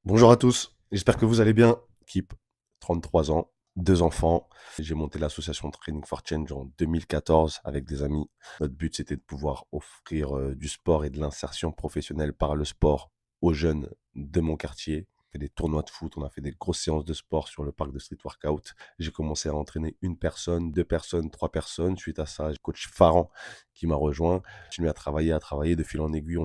Bonjour à tous, j'espère que vous allez bien. Kip, 33 ans, deux enfants. J'ai monté l'association Training for Change en 2014 avec des amis. Notre but, c'était de pouvoir offrir du sport et de l'insertion professionnelle par le sport aux jeunes de mon quartier. On a fait des tournois de foot, on a fait des grosses séances de sport sur le parc de street workout. J'ai commencé à entraîner une personne, deux personnes, trois personnes. Suite à ça, j'ai coach Farhan qui m'a rejoint. Continué à travailler. De fil en aiguille,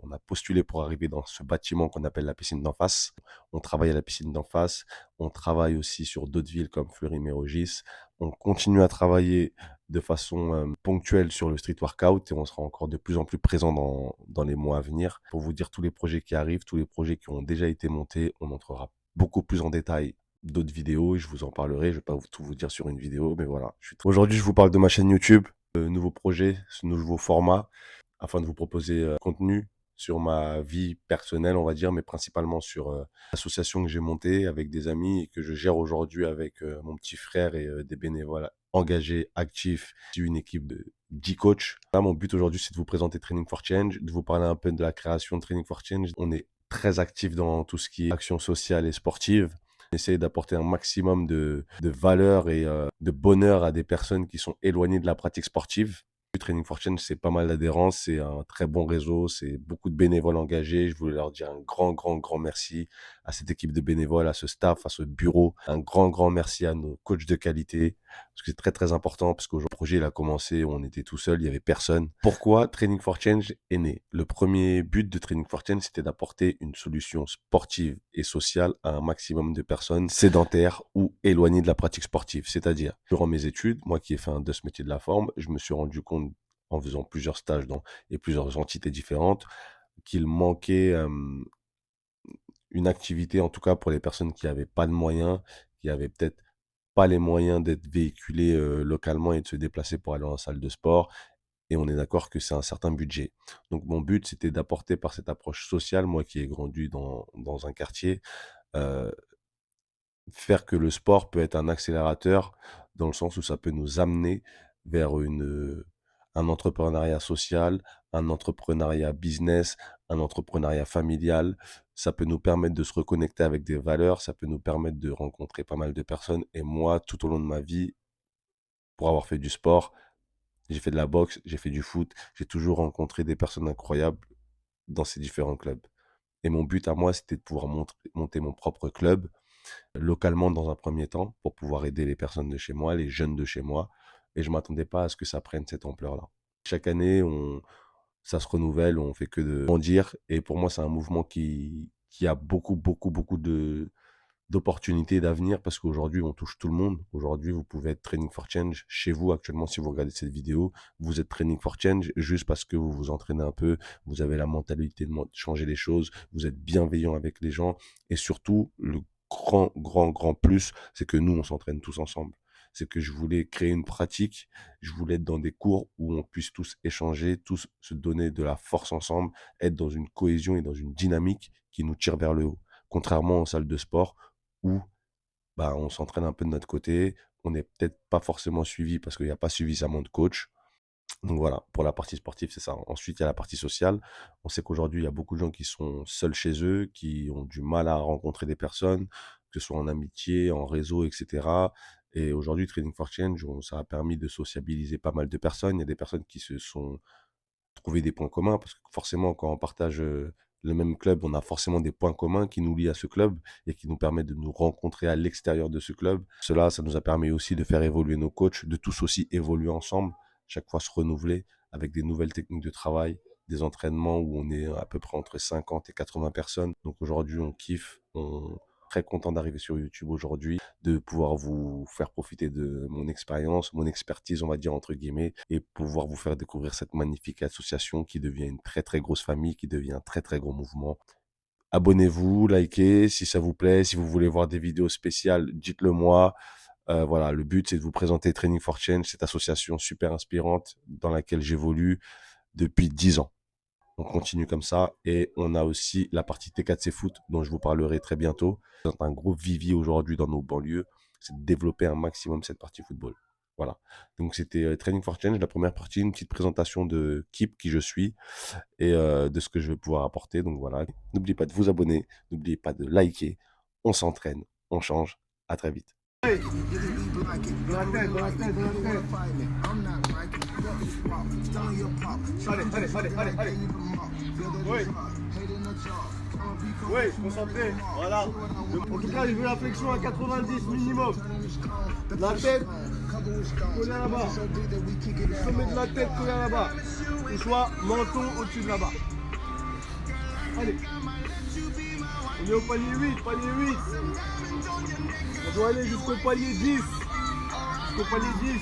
on a postulé pour arriver dans ce bâtiment qu'on appelle la piscine d'en face. On travaille à la piscine d'en face. On travaille aussi sur d'autres villes comme Fleury-Mérogis. On continue à travailler de façon ponctuelle sur le street workout et on sera encore de plus en plus présent dans les mois à venir. Pour vous dire tous les projets qui arrivent, tous les projets qui ont déjà été montés, on entrera beaucoup plus en détail d'autres vidéos et je vous en parlerai. Je ne vais pas tout vous dire sur une vidéo, mais voilà. Aujourd'hui, je vous parle de ma chaîne YouTube, nouveau projet, ce nouveau format, afin de vous proposer contenu sur ma vie personnelle, on va dire, mais principalement sur l'association que j'ai montée avec des amis et que je gère aujourd'hui avec mon petit frère et des bénévoles engagés, actifs, une équipe de 10 coachs. Là, mon but aujourd'hui, c'est de vous présenter Training for Change, de vous parler un peu de la création de Training for Change. On est très actif dans tout ce qui est action sociale et sportive. On essaie d'apporter un maximum de valeur et de bonheur à des personnes qui sont éloignées de la pratique sportive. Training for Change, c'est pas mal d'adhérents, c'est un très bon réseau, c'est beaucoup de bénévoles engagés. Je voulais leur dire un grand, grand, grand merci à cette équipe de bénévoles, à ce staff, à ce bureau. Un grand, grand merci à nos coachs de qualité, parce que c'est très, très important, parce qu'aujourd'hui, le projet, il a commencé, on était tout seul, il y avait personne. Pourquoi Training for Change est né? Le premier but de Training for Change, c'était d'apporter une solution sportive et sociale à un maximum de personnes sédentaires ou éloignées de la pratique sportive. C'est-à-dire, durant mes études, moi qui ai fait un de ce métier de la forme, je me suis rendu compte en faisant plusieurs stages et plusieurs entités différentes, qu'il manquait une activité, en tout cas pour les personnes qui n'avaient pas de moyens, qui avaient peut-être pas les moyens d'être véhiculés localement et de se déplacer pour aller en salle de sport. Et on est d'accord que c'est un certain budget. Donc mon but, c'était d'apporter par cette approche sociale, moi qui ai grandi dans un quartier, euh, faire que le sport peut être un accélérateur dans le sens où ça peut nous amener vers un entrepreneuriat social, un entrepreneuriat business, un entrepreneuriat familial. Ça peut nous permettre de se reconnecter avec des valeurs, ça peut nous permettre de rencontrer pas mal de personnes. Et moi, tout au long de ma vie, pour avoir fait du sport, j'ai fait de la boxe, j'ai fait du foot, j'ai toujours rencontré des personnes incroyables dans ces différents clubs. Et mon but à moi, c'était de pouvoir monter mon propre club localement dans un premier temps pour pouvoir aider les personnes de chez moi, les jeunes de chez moi. Et je m'attendais pas à ce que ça prenne cette ampleur-là. Chaque année, ça se renouvelle, on fait que de grandir. Et pour moi, c'est un mouvement qui a beaucoup, beaucoup, beaucoup d'opportunités d'avenir parce qu'aujourd'hui, on touche tout le monde. Aujourd'hui, vous pouvez être Training for Change chez vous actuellement si vous regardez cette vidéo. Vous êtes Training for Change juste parce que vous vous entraînez un peu, vous avez la mentalité de changer les choses, vous êtes bienveillant avec les gens et surtout, le grand, grand, grand plus, c'est que nous, on s'entraîne tous ensemble. C'est que je voulais créer une pratique, je voulais être dans des cours où on puisse tous échanger, tous se donner de la force ensemble, être dans une cohésion et dans une dynamique qui nous tire vers le haut. Contrairement aux salles de sport où bah, on s'entraîne un peu de notre côté, on n'est peut-être pas forcément suivi parce qu'il n'y a pas suffisamment de coach. Donc voilà, pour la partie sportive, c'est ça. Ensuite, il y a la partie sociale. On sait qu'aujourd'hui, il y a beaucoup de gens qui sont seuls chez eux, qui ont du mal à rencontrer des personnes, que ce soit en amitié, en réseau, etc. Et aujourd'hui, Training for Change, ça a permis de sociabiliser pas mal de personnes. Il y a des personnes qui se sont trouver des points communs parce que forcément, quand on partage le même club, on a forcément des points communs qui nous lient à ce club et qui nous permettent de nous rencontrer à l'extérieur de ce club. Cela, ça nous a permis aussi de faire évoluer nos coachs, de tous aussi évoluer ensemble, chaque fois se renouveler avec des nouvelles techniques de travail, des entraînements où on est à peu près entre 50 et 80 personnes. Donc aujourd'hui, on kiffe, on est très content d'arriver sur YouTube aujourd'hui, de pouvoir vous faire profiter de mon expérience, mon expertise, on va dire entre guillemets, et pouvoir vous faire découvrir cette magnifique association qui devient une très très grosse famille, qui devient un très très gros mouvement. Abonnez-vous, likez si ça vous plaît, si vous voulez voir des vidéos spéciales, dites-le moi. Voilà, le but c'est de vous présenter Training for Change, cette association super inspirante dans laquelle j'évolue depuis 10 ans. On continue comme ça et on a aussi la partie T4C Foot dont je vous parlerai très bientôt. C'est un gros vivier aujourd'hui dans nos banlieues, c'est de développer un maximum cette partie football. Voilà. Donc c'était Training for Change, la première partie, une petite présentation de Keep, qui je suis, et de ce que je vais pouvoir apporter. Donc voilà, n'oubliez pas de vous abonner, n'oubliez pas de liker. On s'entraîne, on change. À très vite. Hey, dans la tête, dans la tête, dans la tête. Allez. Oui. Oui, concentré. Voilà. En tout cas, je veux la flexion à 90 minimum. La tête collée à là-bas. Le sommet de la tête collé à là-bas. Que ce soit menton au-dessus de là-bas. Allez. On est au palier 8, palier 8. On doit aller jusqu'au palier 10. Jusqu'au palier 10.